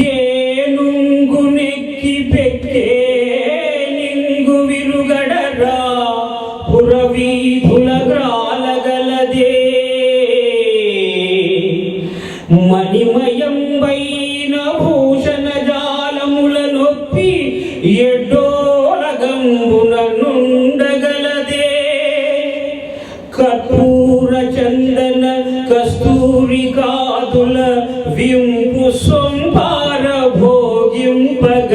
ಏನುಂಗು ನೆಕ್ಕಿ ಪೆಕ್ಕೆ ನಿಂಗು ವಿರುಗಡರ ಪುರವೀಧುಲ ಗ್ರಾಲಗಲದೆ మణిమయంబైన భూషణ జాలముల నొప్పి ఎడ్డోలగంబున నుండగలదే కర్పూర చందన కస్తూరి కాదుల వింపు సొంపార భోగింపగలదే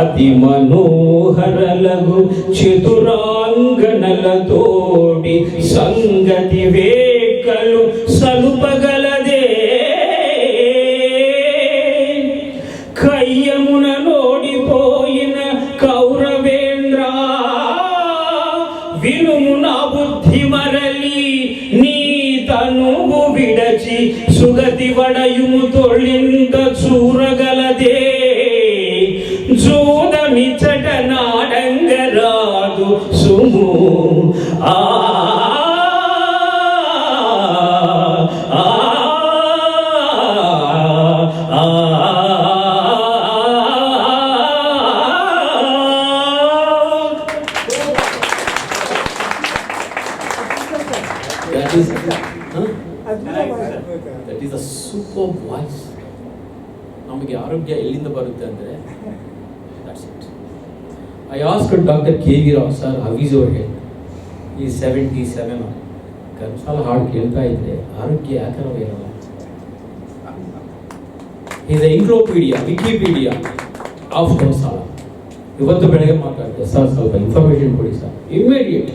అతి మనోహరలగు చతురాంగనలతోడి సంగతి వేకలు సలుపగలదే కయ్యమున నోడిపోయిన కౌరవేంద్ర వినుము నా బుద్ధి మరలి నీ తనువు విడచి సుగతి వడయుము తొళ్ళింత చూరగలదే జూదమిచ్చట నాడంగరాదు సుము ఆ That is a superb voice. ನಮಗೆ ಆರೋಗ್ಯ ಎಲ್ಲಿಂದ ಬರುತ್ತೆ ಅಂದರೆ that's it. I asked Dr. K.V. Rao sir, how is your health? He is 77. ಕರ್ಮಸಾಲ ಹಾಡು ಕೇಳ್ತಾ ಇದ್ರೆ ಆರೋಗ್ಯ ಯಾಕರ ಇರಲ್ಲ. He is the encyclopedia, Wikipedia of ಕರ್ಮಸಾಲ. ಇವತ್ತು ಬೆಳಗ್ಗೆ ಮಾತಾಡಿದೆ ಸರ್, ಸ್ವಲ್ಪ ಇನ್ಫಾರ್ಮೇಶನ್ ಕೊಡಿ ಸರ್, ಇಮಿಡಿಯೇಟ್